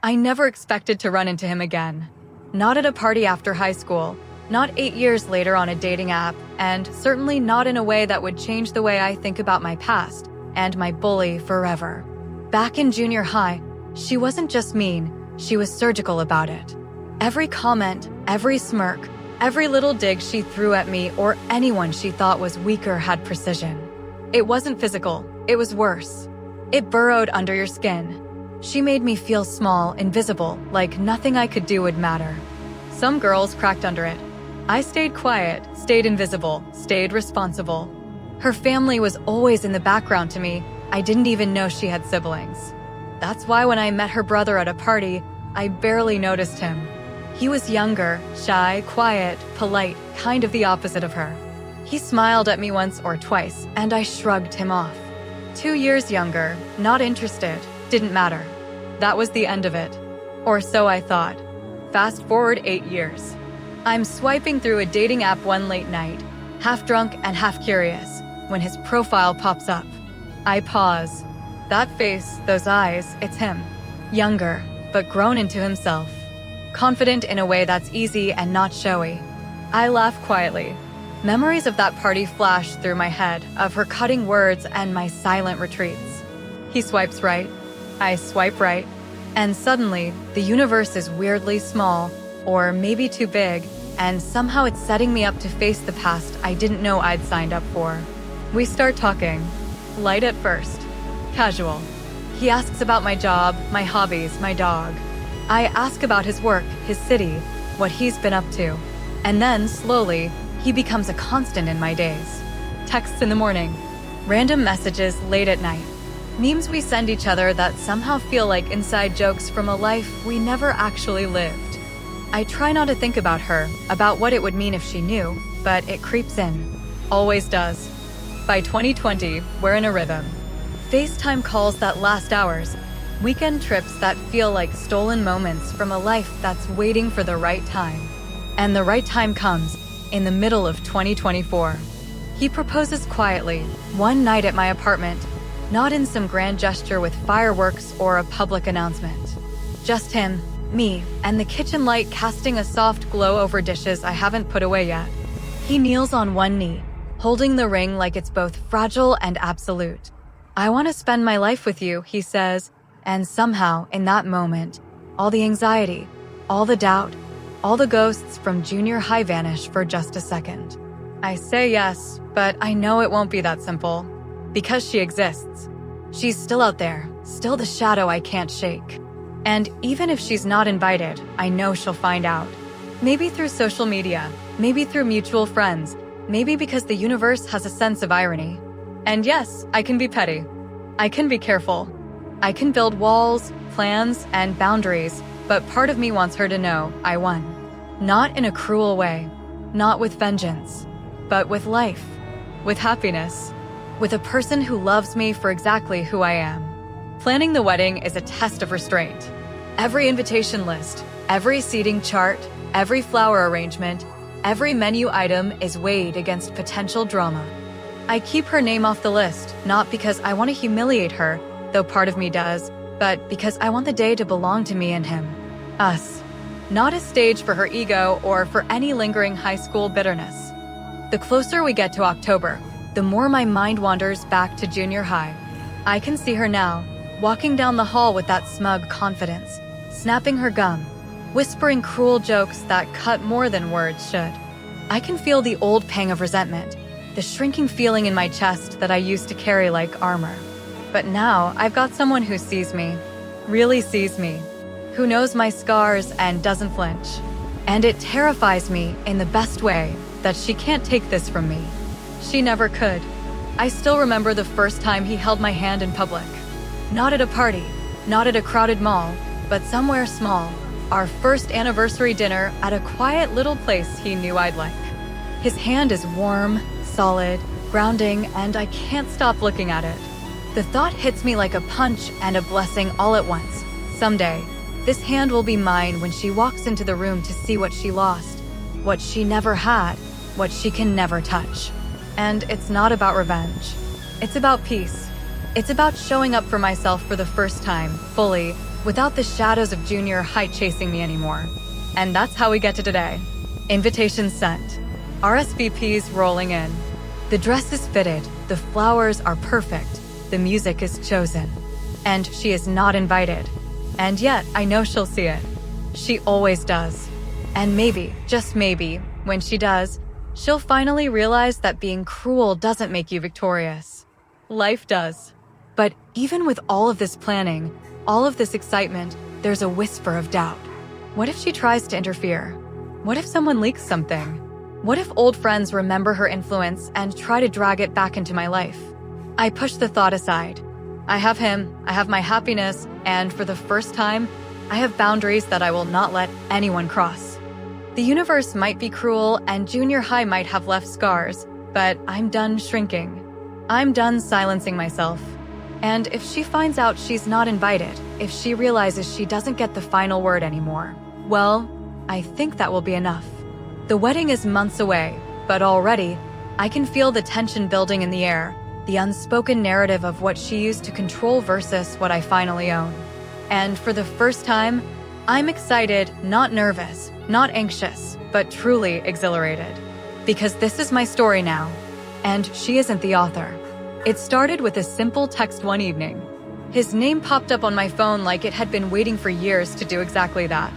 I never expected to run into him again. Not at a party after high school, not 8 years later on a dating app, and certainly not in a way that would change the way I think about my past and my bully forever. Back in junior high, she wasn't just mean, she was surgical about it. Every comment, every smirk, every little dig she threw at me or anyone she thought was weaker had precision. It wasn't physical, it was worse. It burrowed under your skin. She made me feel small, invisible, like nothing I could do would matter. Some girls cracked under it. I stayed quiet, stayed invisible, stayed responsible. Her family was always in the background to me. I didn't even know she had siblings. That's why when I met her brother at a party, I barely noticed him. He was younger, shy, quiet, polite, kind of the opposite of her. He smiled at me once or twice, and I shrugged him off. 2 years younger, not interested, didn't matter. That was the end of it. Or so I thought. Fast forward 8 years. I'm swiping through a dating app one late night, half drunk and half curious, when his profile pops up. I pause. That face, those eyes, it's him. Younger, but grown into himself. Confident in a way that's easy and not showy. I laugh quietly. Memories of that party flash through my head, of her cutting words and my silent retreats. He swipes right. I swipe right. And suddenly, the universe is weirdly small, or maybe too big, and somehow it's setting me up to face the past I didn't know I'd signed up for. We start talking. Light at first. Casual. He asks about my job, my hobbies, my dog. I ask about his work, his city, what he's been up to. And then, slowly, he becomes a constant in my days. Texts in the morning. Random messages late at night. Memes we send each other that somehow feel like inside jokes from a life we never actually lived. I try not to think about her, about what it would mean if she knew, but it creeps in. Always does. By 2020, we're in a rhythm. FaceTime calls that last hours. Weekend trips that feel like stolen moments from a life that's waiting for the right time. And the right time comes in the middle of 2024. He proposes quietly, one night at my apartment, not in some grand gesture with fireworks or a public announcement. Just him, me, and the kitchen light casting a soft glow over dishes I haven't put away yet. He kneels on one knee, holding the ring like it's both fragile and absolute. "I want to spend my life with you," he says. And somehow, in that moment, all the anxiety, all the doubt, all the ghosts from junior high vanish for just a second. I say yes, but I know it won't be that simple. Because she exists. She's still out there, still the shadow I can't shake. And even if she's not invited, I know she'll find out. Maybe through social media, maybe through mutual friends, maybe because the universe has a sense of irony. And yes, I can be petty. I can be careful. I can build walls, plans, and boundaries, but part of me wants her to know I won. Not in a cruel way, not with vengeance, but with life, with happiness, with a person who loves me for exactly who I am. Planning the wedding is a test of restraint. Every invitation list, every seating chart, every flower arrangement, every menu item is weighed against potential drama. I keep her name off the list, not because I want to humiliate her, though part of me does, but because I want the day to belong to me and him. Us. Not a stage for her ego or for any lingering high school bitterness. The closer we get to October, the more my mind wanders back to junior high. I can see her now, walking down the hall with that smug confidence, snapping her gum, whispering cruel jokes that cut more than words should. I can feel the old pang of resentment, the shrinking feeling in my chest that I used to carry like armor. But now I've got someone who sees me, really sees me, who knows my scars and doesn't flinch. And it terrifies me in the best way that she can't take this from me. She never could. I still remember the first time he held my hand in public. Not at a party, not at a crowded mall, but somewhere small. Our first anniversary dinner at a quiet little place he knew I'd like. His hand is warm, solid, grounding, and I can't stop looking at it. The thought hits me like a punch and a blessing all at once. Someday, this hand will be mine when she walks into the room to see what she lost, what she never had, what she can never touch. And it's not about revenge. It's about peace. It's about showing up for myself for the first time, fully, without the shadows of junior high chasing me anymore. And that's how we get to today. Invitations sent. RSVPs rolling in. The dress is fitted, the flowers are perfect, the music is chosen. And she is not invited. And yet, I know she'll see it. She always does. And maybe, just maybe, when she does, she'll finally realize that being cruel doesn't make you victorious. Life does. But even with all of this planning, all of this excitement, there's a whisper of doubt. What if she tries to interfere? What if someone leaks something? What if old friends remember her influence and try to drag it back into my life? I push the thought aside. I have him, I have my happiness, and for the first time, I have boundaries that I will not let anyone cross. The universe might be cruel and junior high might have left scars, but I'm done shrinking. I'm done silencing myself. And if she finds out she's not invited, if she realizes she doesn't get the final word anymore, well, I think that will be enough. The wedding is months away, but already, I can feel the tension building in the air, the unspoken narrative of what she used to control versus what I finally own. And for the first time, I'm excited, not nervous, not anxious, but truly exhilarated. Because this is my story now, and she isn't the author. It started with a simple text one evening. His name popped up on my phone like it had been waiting for years to do exactly that.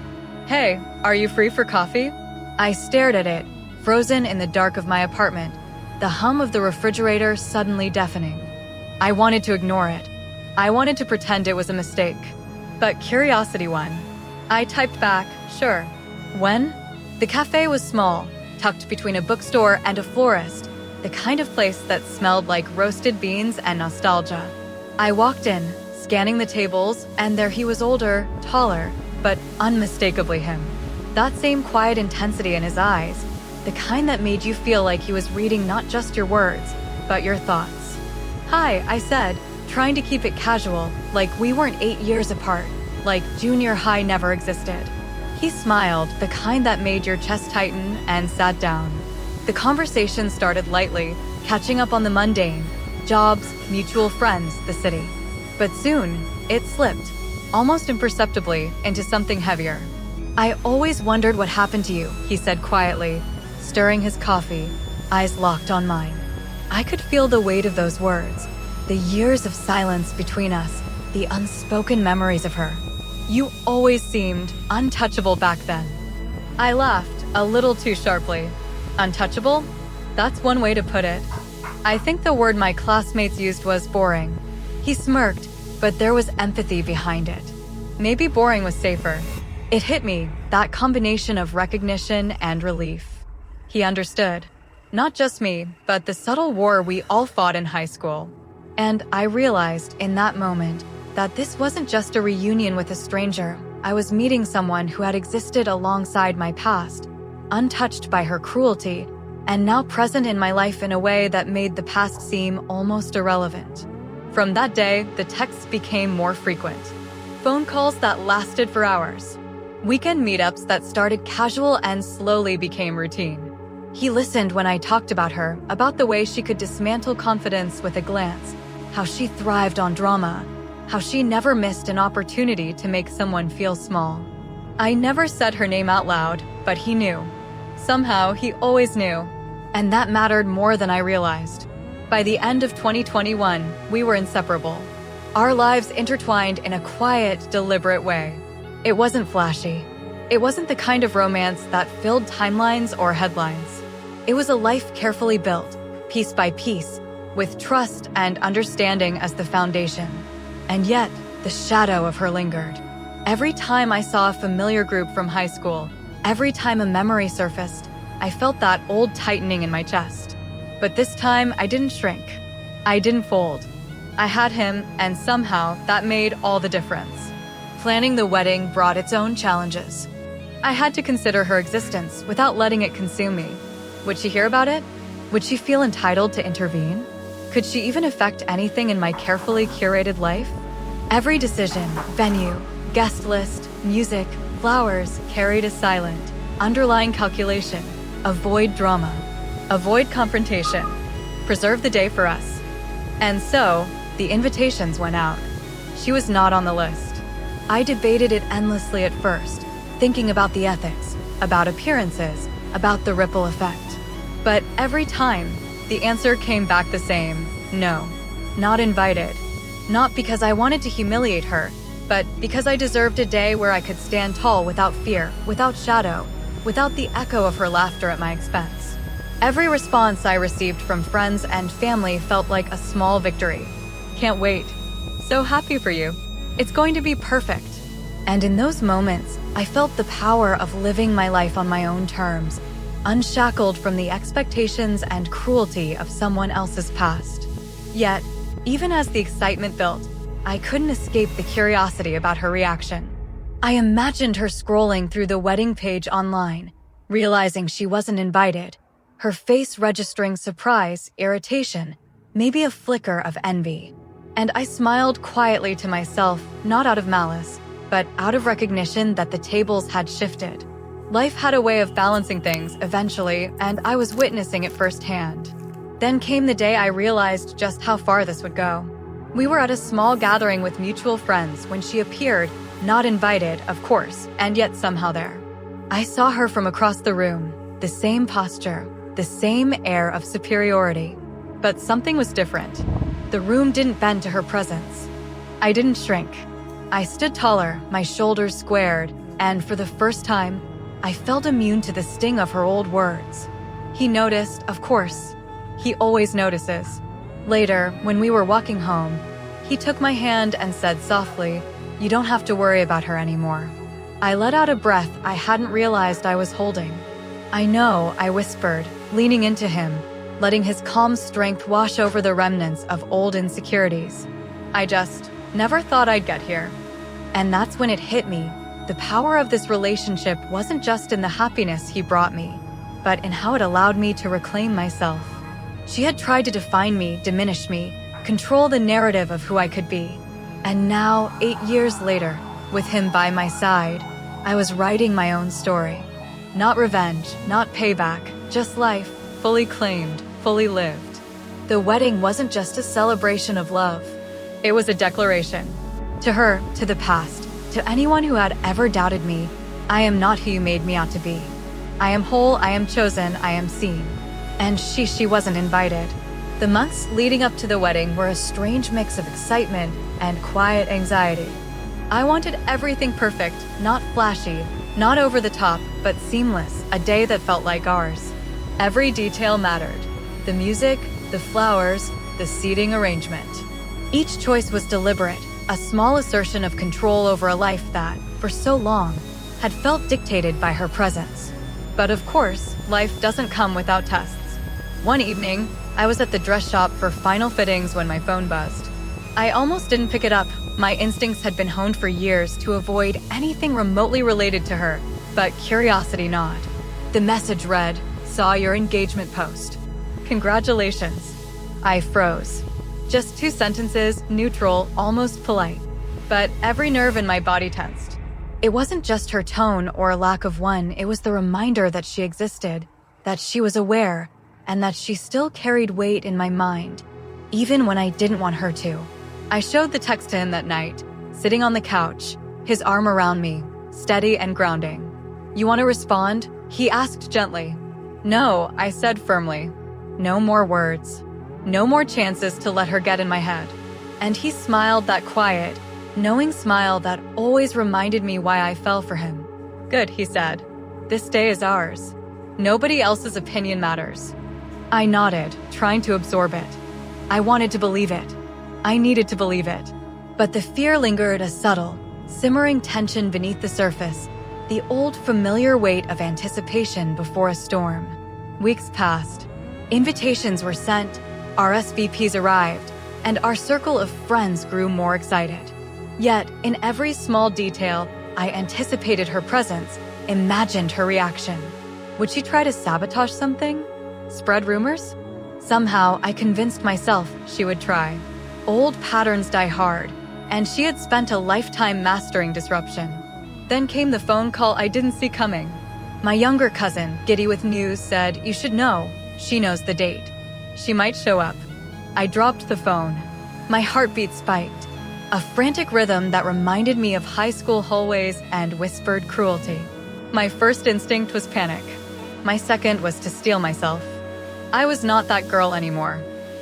Hey, are you free for coffee? I stared at it, frozen in the dark of my apartment, the hum of the refrigerator suddenly deafening. I wanted to ignore it. I wanted to pretend it was a mistake. But curiosity won. I typed back, sure. When? The cafe was small, tucked between a bookstore and a florist, the kind of place that smelled like roasted beans and nostalgia. I walked in, scanning the tables, and there he was, older, taller, but unmistakably him. That same quiet intensity in his eyes, the kind that made you feel like he was reading not just your words, but your thoughts. Hi, I said, trying to keep it casual, like we weren't 8 years apart, like junior high never existed. He smiled, the kind that made your chest tighten, and sat down. The conversation started lightly, catching up on the mundane, jobs, mutual friends, the city. But soon, it slipped, almost imperceptibly, into something heavier. I always wondered what happened to you, he said quietly, stirring his coffee, eyes locked on mine. I could feel the weight of those words, the years of silence between us, the unspoken memories of her. You always seemed untouchable back then. I laughed, a little too sharply. Untouchable? That's one way to put it. I think the word my classmates used was boring. He smirked, but there was empathy behind it. Maybe boring was safer. It hit me, that combination of recognition and relief. He understood. Not just me, but the subtle war we all fought in high school. And I realized in that moment that this wasn't just a reunion with a stranger. I was meeting someone who had existed alongside my past, untouched by her cruelty, and now present in my life in a way that made the past seem almost irrelevant. From that day, the texts became more frequent. Phone calls that lasted for hours. Weekend meetups that started casual and slowly became routine. He listened when I talked about her, about the way she could dismantle confidence with a glance, how she thrived on drama, how she never missed an opportunity to make someone feel small. I never said her name out loud, but he knew. Somehow, he always knew. And that mattered more than I realized. By the end of 2021, we were inseparable. Our lives intertwined in a quiet, deliberate way. It wasn't flashy. It wasn't the kind of romance that filled timelines or headlines. It was a life carefully built, piece by piece, with trust and understanding as the foundation. And yet, the shadow of her lingered. Every time I saw a familiar group from high school, every time a memory surfaced, I felt that old tightening in my chest. But this time, I didn't shrink. I didn't fold. I had him, and somehow that made all the difference. Planning the wedding brought its own challenges. I had to consider her existence without letting it consume me. Would she hear about it? Would she feel entitled to intervene? Could she even affect anything in my carefully curated life? Every decision, venue, guest list, music, flowers carried a silent, underlying calculation. Avoid drama. Avoid confrontation. Preserve the day for us. And so, the invitations went out. She was not on the list. I debated it endlessly at first, thinking about the ethics, about appearances, about the ripple effect. But every time, the answer came back the same: no, not invited. Not because I wanted to humiliate her, but because I deserved a day where I could stand tall without fear, without shadow, without the echo of her laughter at my expense. Every response I received from friends and family felt like a small victory. Can't wait. So happy for you. It's going to be perfect. And in those moments, I felt the power of living my life on my own terms, unshackled from the expectations and cruelty of someone else's past. Yet, even as the excitement built, I couldn't escape the curiosity about her reaction. I imagined her scrolling through the wedding page online, realizing she wasn't invited, her face registering surprise, irritation, maybe a flicker of envy. And I smiled quietly to myself, not out of malice, but out of recognition that the tables had shifted. Life had a way of balancing things eventually, and I was witnessing it firsthand. Then came the day I realized just how far this would go. We were at a small gathering with mutual friends when she appeared, not invited, of course, and yet somehow there. I saw her from across the room, the same posture, the same air of superiority. But something was different. The room didn't bend to her presence. I didn't shrink. I stood taller, my shoulders squared, and for the first time, I felt immune to the sting of her old words. He noticed, of course. He always notices. Later, when we were walking home, he took my hand and said softly, "You don't have to worry about her anymore." I let out a breath I hadn't realized I was holding. "I know," I whispered, leaning into him, letting his calm strength wash over the remnants of old insecurities. I just never thought I'd get here. And that's when it hit me. The power of this relationship wasn't just in the happiness he brought me, but in how it allowed me to reclaim myself. She had tried to define me, diminish me, control the narrative of who I could be. And now, 8 years later, with him by my side, I was writing my own story. Not revenge, not payback, just life, fully claimed, fully lived. The wedding wasn't just a celebration of love. It was a declaration. To her, to the past, to anyone who had ever doubted me, I am not who you made me out to be. I am whole, I am chosen, I am seen. And she wasn't invited. The months leading up to the wedding were a strange mix of excitement and quiet anxiety. I wanted everything perfect, not flashy, not over the top, but seamless, a day that felt like ours. Every detail mattered. The music, the flowers, the seating arrangement. Each choice was deliberate, a small assertion of control over a life that, for so long, had felt dictated by her presence. But of course, life doesn't come without tests. One evening, I was at the dress shop for final fittings when my phone buzzed. I almost didn't pick it up. My instincts had been honed for years to avoid anything remotely related to her, but curiosity gnawed. The message read, "Saw your engagement post. Congratulations." I froze. Just 2 sentences, neutral, almost polite. But every nerve in my body tensed. It wasn't just her tone or a lack of one, it was the reminder that she existed, that she was aware, and that she still carried weight in my mind, even when I didn't want her to. I showed the text to him that night, sitting on the couch, his arm around me, steady and grounding. "You want to respond?" he asked gently. "No," I said firmly. No more words. No more chances to let her get in my head. And he smiled, that quiet, knowing smile that always reminded me why I fell for him. "Good," he said. "This day is ours. Nobody else's opinion matters." I nodded, trying to absorb it. I wanted to believe it. I needed to believe it. But the fear lingered, a subtle, simmering tension beneath the surface, the old familiar weight of anticipation before a storm. Weeks passed. Invitations were sent, RSVPs arrived, and our circle of friends grew more excited. Yet, in every small detail, I anticipated her presence, imagined her reaction. Would she try to sabotage something? Spread rumors? Somehow, I convinced myself she would try. Old patterns die hard, and she had spent a lifetime mastering disruption. Then came the phone call I didn't see coming. My younger cousin, giddy with news, said, "You should know. She knows the date. She might show up." I dropped the phone. My heartbeat spiked. a frantic rhythm that reminded me of high school hallways and whispered cruelty. My first instinct was panic. My second was to steel myself. I was not that girl anymore.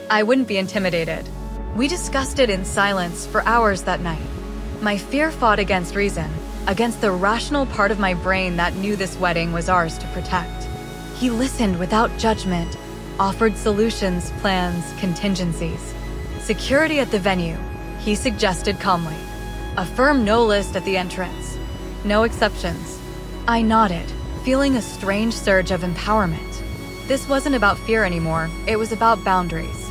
I wouldn't be intimidated. We discussed it in silence for hours that night. My fear fought against reason, against the rational part of my brain that knew this wedding was ours to protect. He listened without judgment, offered solutions, plans, contingencies. Security at the venue, he suggested calmly. A firm no list at the entrance. No exceptions. I nodded, feeling a strange surge of empowerment. This wasn't about fear anymore, it was about boundaries.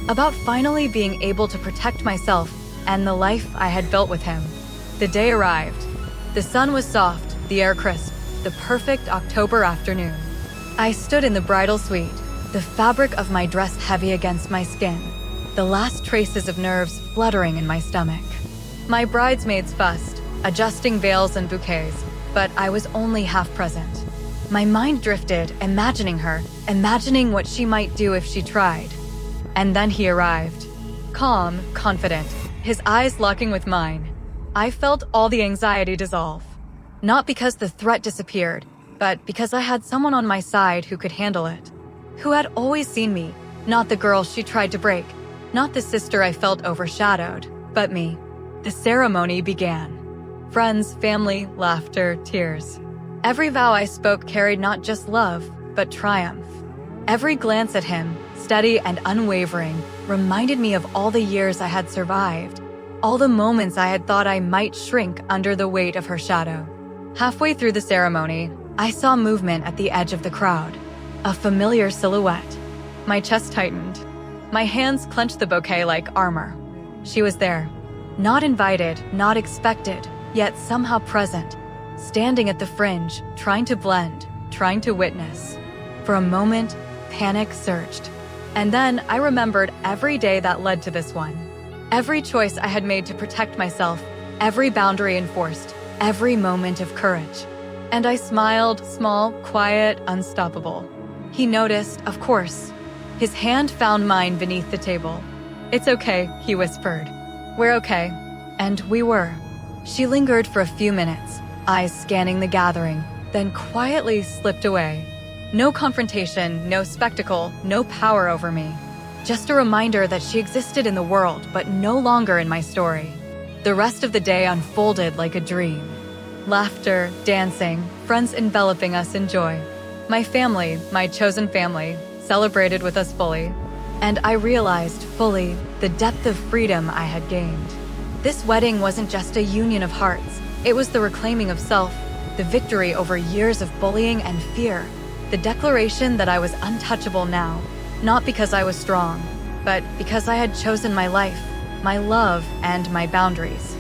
About finally being able to protect myself and the life I had built with him. The day arrived. The sun was soft, the air crisp, the perfect October afternoon. I stood in the bridal suite, the fabric of my dress heavy against my skin, the last traces of nerves fluttering in my stomach. My bridesmaids fussed, adjusting veils and bouquets, but I was only half present. My mind drifted, imagining her, imagining what she might do if she tried. And then he arrived. Calm, confident, his eyes locking with mine. I felt all the anxiety dissolve. Not because the threat disappeared, but because I had someone on my side who could handle it. Who had always seen me, not the girl she tried to break, not the sister I felt overshadowed, but me. The ceremony began. Friends, family, laughter, tears. Every vow I spoke carried not just love, but triumph. Every glance at him, steady and unwavering, reminded me of all the years I had survived, all the moments I had thought I might shrink under the weight of her shadow. Halfway through the ceremony, I saw movement at the edge of the crowd, a familiar silhouette. My chest tightened. My hands clenched the bouquet like armor. She was there. Not invited, not expected, yet somehow present, standing at the fringe, trying to blend, trying to witness. For a moment, panic surged. And then I remembered every day that led to this one. Every choice I had made to protect myself, every boundary enforced, every moment of courage. And I smiled, small, quiet, unstoppable. He noticed, of course. His hand found mine beneath the table. "It's okay," he whispered. "We're okay." And we were. She lingered for a few minutes, eyes scanning the gathering, then quietly slipped away. No confrontation, no spectacle, no power over me. Just a reminder that she existed in the world, but no longer in my story. The rest of the day unfolded like a dream. Laughter, dancing, friends enveloping us in joy. My family, my chosen family, celebrated with us fully. And I realized fully the depth of freedom I had gained. This wedding wasn't just a union of hearts. It was the reclaiming of self, the victory over years of bullying and fear, the declaration that I was untouchable now, not because I was strong, but because I had chosen my life, my love, and my boundaries.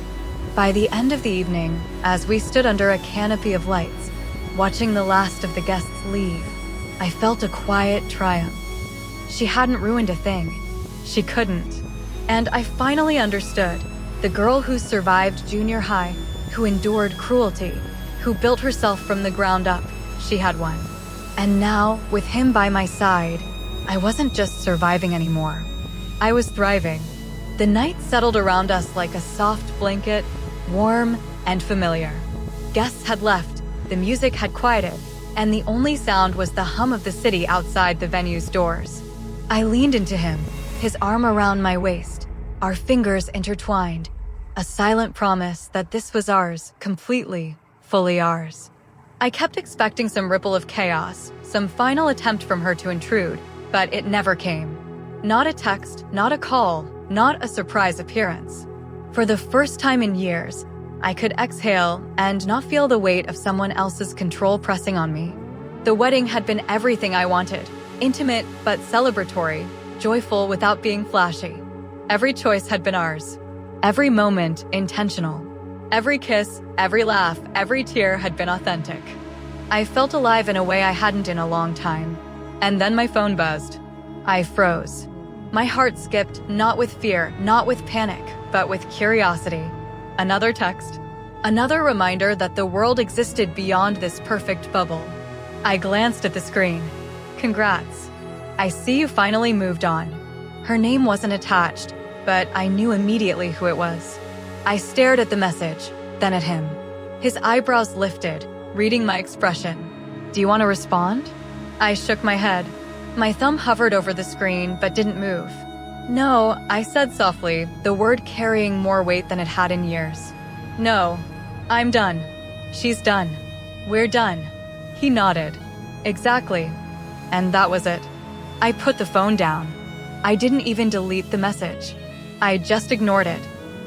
By the end of the evening, as we stood under a canopy of lights, watching the last of the guests leave, I felt a quiet triumph. She hadn't ruined a thing. She couldn't. And I finally understood. The girl who survived junior high, who endured cruelty, who built herself from the ground up, she had won. And now, with him by my side, I wasn't just surviving anymore. I was thriving. The night settled around us like a soft blanket, warm and familiar. Guests had left, the music had quieted, and the only sound was the hum of the city outside the venue's doors. I leaned into him, his arm around my waist, our fingers intertwined, a silent promise that this was ours, completely, fully ours. I kept expecting some ripple of chaos, some final attempt from her to intrude, but it never came. Not a text, not a call, not a surprise appearance. For the first time in years, I could exhale and not feel the weight of someone else's control pressing on me. The wedding had been everything I wanted, intimate but celebratory, joyful without being flashy. Every choice had been ours. Every moment intentional. Every kiss, every laugh, every tear had been authentic. I felt alive in a way I hadn't in a long time. And then my phone buzzed. I froze. My heart skipped, not with fear, not with panic, but with curiosity. Another text. Another reminder that the world existed beyond this perfect bubble. I glanced at the screen. Congrats. I see you finally moved on. Her name wasn't attached, but I knew immediately who it was. I stared at the message, then at him. His eyebrows lifted, reading my expression. "Do you want to respond?" I shook my head. My thumb hovered over the screen but didn't move. "No," I said softly, the word carrying more weight than it had in years. "No, I'm done. She's done. We're done." He nodded. "Exactly." And that was it. I put the phone down. I didn't even delete the message. I just ignored it.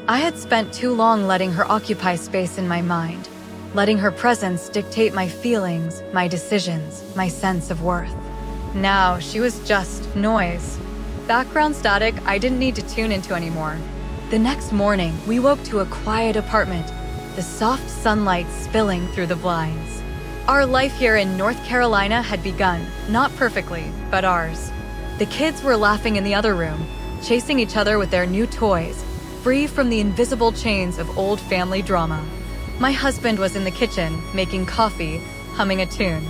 I had spent too long letting her occupy space in my mind, letting her presence dictate my feelings, my decisions, my sense of worth. Now she was just noise. Background static I didn't need to tune into anymore. The next morning, we woke to a quiet apartment, the soft sunlight spilling through the blinds. Our life here in North Carolina had begun, not perfectly, but ours. The kids were laughing in the other room, chasing each other with their new toys, free from the invisible chains of old family drama. My husband was in the kitchen, making coffee, humming a tune.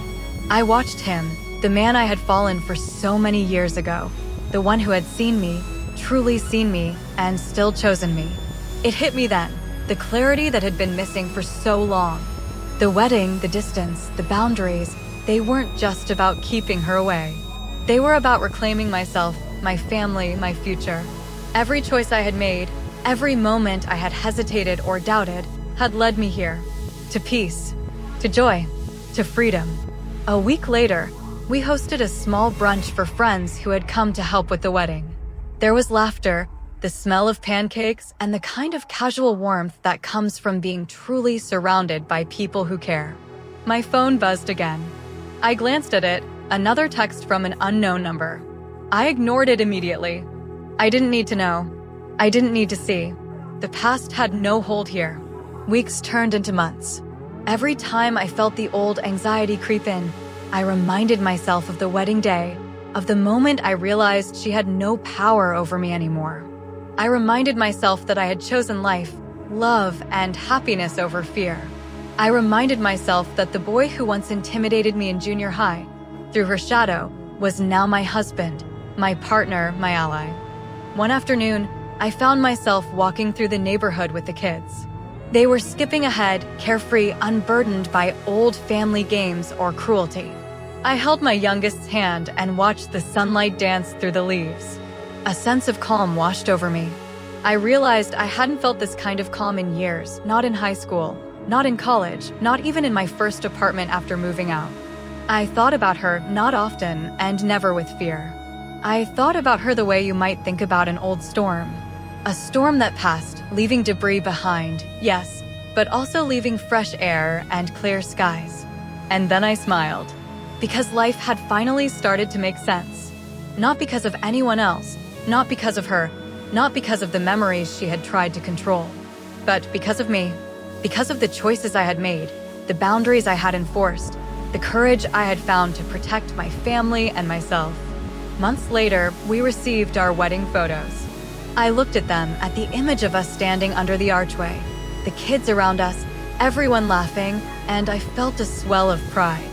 I watched him, the man I had fallen for so many years ago, the one who had seen me, truly seen me, and still chosen me. It hit me then, the clarity that had been missing for so long. The wedding, the distance, the boundaries, they weren't just about keeping her away. They were about reclaiming myself, my family, my future. Every choice I had made, every moment I had hesitated or doubted, had led me here. To peace, to joy, to freedom. A week later, we hosted a small brunch for friends who had come to help with the wedding. There was laughter, the smell of pancakes, and the kind of casual warmth that comes from being truly surrounded by people who care. My phone buzzed again. I glanced at it, another text from an unknown number. I ignored it immediately. I didn't need to know. I didn't need to see. The past had no hold here. Weeks turned into months. Every time I felt the old anxiety creep in, I reminded myself of the wedding day, of the moment I realized she had no power over me anymore. I reminded myself that I had chosen life, love, and happiness over fear. I reminded myself that the boy who once intimidated me in junior high, through her shadow, was now my husband, my partner, my ally. One afternoon, I found myself walking through the neighborhood with the kids. They were skipping ahead, carefree, unburdened by old family games or cruelty. I held my youngest's hand and watched the sunlight dance through the leaves. A sense of calm washed over me. I realized I hadn't felt this kind of calm in years, not in high school, not in college, not even in my first apartment after moving out. I thought about her not often and never with fear. I thought about her the way you might think about an old storm. A storm that passed, leaving debris behind, yes, but also leaving fresh air and clear skies. And then I smiled, because life had finally started to make sense. Not because of anyone else, not because of her, not because of the memories she had tried to control, but because of me, because of the choices I had made, the boundaries I had enforced, the courage I had found to protect my family and myself. Months later, we received our wedding photos. I looked at them, at the image of us standing under the archway, the kids around us, everyone laughing, and I felt a swell of pride.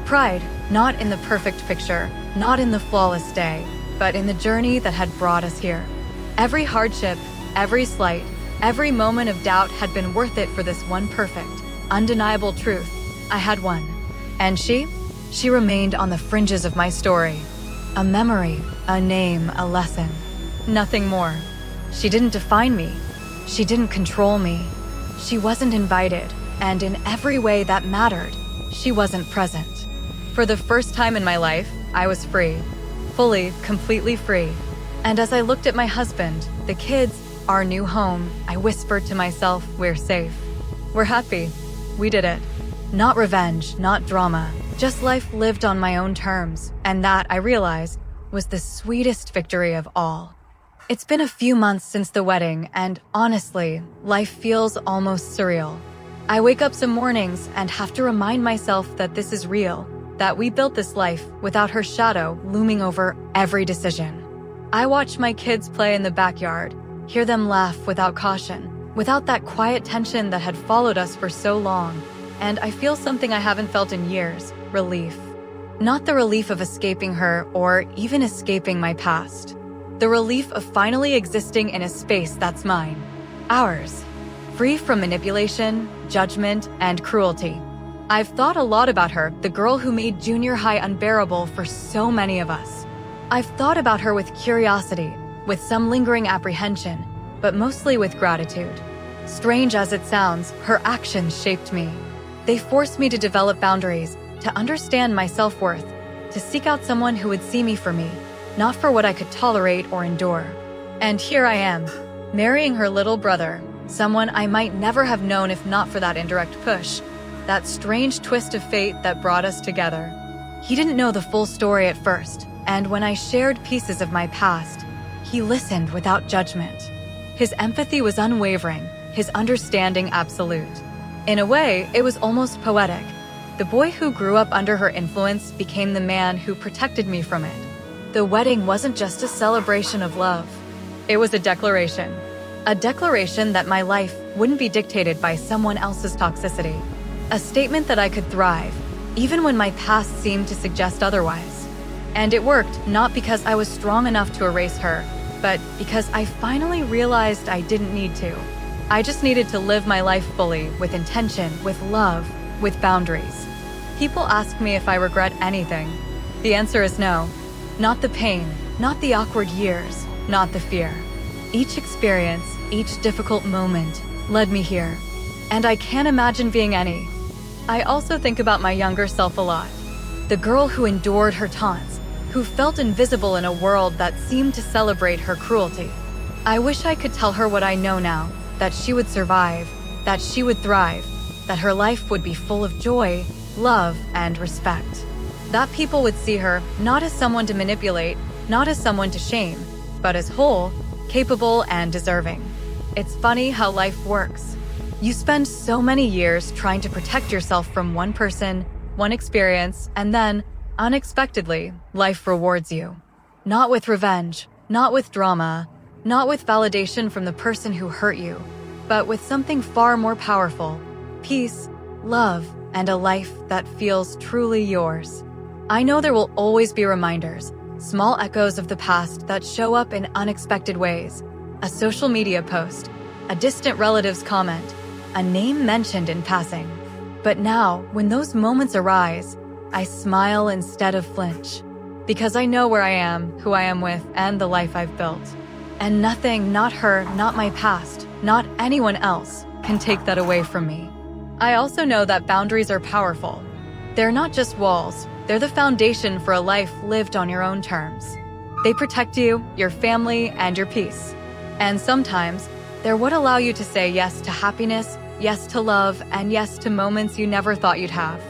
Pride, not in the perfect picture, not in the flawless day, but in the journey that had brought us here. Every hardship, every slight, every moment of doubt had been worth it for this one perfect, undeniable truth. I had won. And she remained on the fringes of my story. A memory, a name, a lesson. Nothing more. She didn't define me. She didn't control me. She wasn't invited, and in every way that mattered, she wasn't present. For the first time in my life, I was free. Fully, completely free. And as I looked at my husband, the kids, our new home, I whispered to myself, we're safe. We're happy. We did it. Not revenge, not drama, just life lived on my own terms, and that, I realized, was the sweetest victory of all. It's been a few months since the wedding, and honestly, life feels almost surreal. I wake up some mornings and have to remind myself that this is real, that we built this life without her shadow looming over every decision. I watch my kids play in the backyard, hear them laugh without caution, without that quiet tension that had followed us for so long, and I feel something I haven't felt in years, relief. Not the relief of escaping her or even escaping my past. The relief of finally existing in a space that's mine, ours. free from manipulation, judgment, and cruelty. I've thought a lot about her, the girl who made junior high unbearable for so many of us. I've thought about her with curiosity, with some lingering apprehension, but mostly with gratitude. Strange as it sounds, her actions shaped me. They forced me to develop boundaries, to understand my self-worth, to seek out someone who would see me for me, not for what I could tolerate or endure. And here I am, marrying her little brother, someone I might never have known if not for that indirect push, that strange twist of fate that brought us together. He didn't know the full story at first, and when I shared pieces of my past, he listened without judgment. His empathy was unwavering, his understanding absolute. In a way, it was almost poetic. The boy who grew up under her influence became the man who protected me from it. The wedding wasn't just a celebration of love. It was a declaration that my life wouldn't be dictated by someone else's toxicity. A statement that I could thrive, even when my past seemed to suggest otherwise. And it worked not because I was strong enough to erase her, but because I finally realized I didn't need to. I just needed to live my life fully, with intention, with love, with boundaries. People ask me if I regret anything. The answer is no. Not the pain, not the awkward years, not the fear. Each experience, each difficult moment led me here, and I can't imagine being any. I also think about my younger self a lot. The girl who endured her taunts, who felt invisible in a world that seemed to celebrate her cruelty. I wish I could tell her what I know now, that she would survive, that she would thrive, that her life would be full of joy, love, and respect. That people would see her not as someone to manipulate, not as someone to shame, but as whole, capable, and deserving. It's funny how life works. You spend so many years trying to protect yourself from one person, one experience, and then, unexpectedly, life rewards you. Not with revenge, not with drama, not with validation from the person who hurt you, but with something far more powerful: peace, love, and a life that feels truly yours. I know there will always be reminders, small echoes of the past that show up in unexpected ways. A social media post, a distant relative's comment, a name mentioned in passing. But now, when those moments arise, I smile instead of flinch, because I know where I am, who I am with, and the life I've built. And nothing, not her, not my past, not anyone else, can take that away from me. I also know that boundaries are powerful. They're not just walls, they're the foundation for a life lived on your own terms. They protect you, your family, and your peace. And sometimes, they're what allow you to say yes to happiness, yes to love, and yes to moments you never thought you'd have.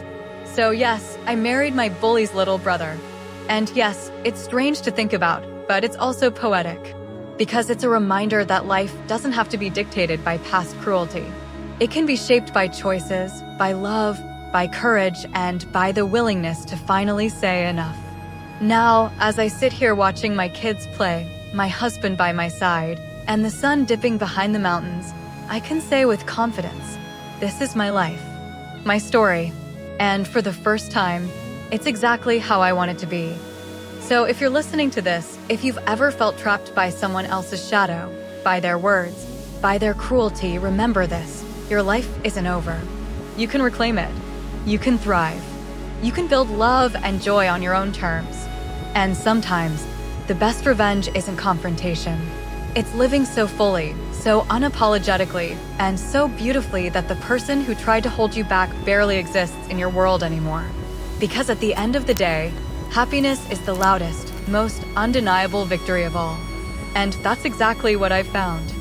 So yes, I married my bully's little brother. And yes, it's strange to think about, but it's also poetic. Because it's a reminder that life doesn't have to be dictated by past cruelty. It can be shaped by choices, by love, by courage, and by the willingness to finally say enough. Now, as I sit here watching my kids play, my husband by my side, and the sun dipping behind the mountains, I can say with confidence, this is my life, my story, and for the first time, it's exactly how I want it to be. So if you're listening to this, if you've ever felt trapped by someone else's shadow, by their words, by their cruelty, remember this: your life isn't over. You can reclaim it. You can thrive. You can build love and joy on your own terms. And sometimes, the best revenge isn't confrontation. It's living so fully, so unapologetically, and so beautifully that the person who tried to hold you back barely exists in your world anymore. Because at the end of the day, happiness is the loudest, most undeniable victory of all. And that's exactly what I've found.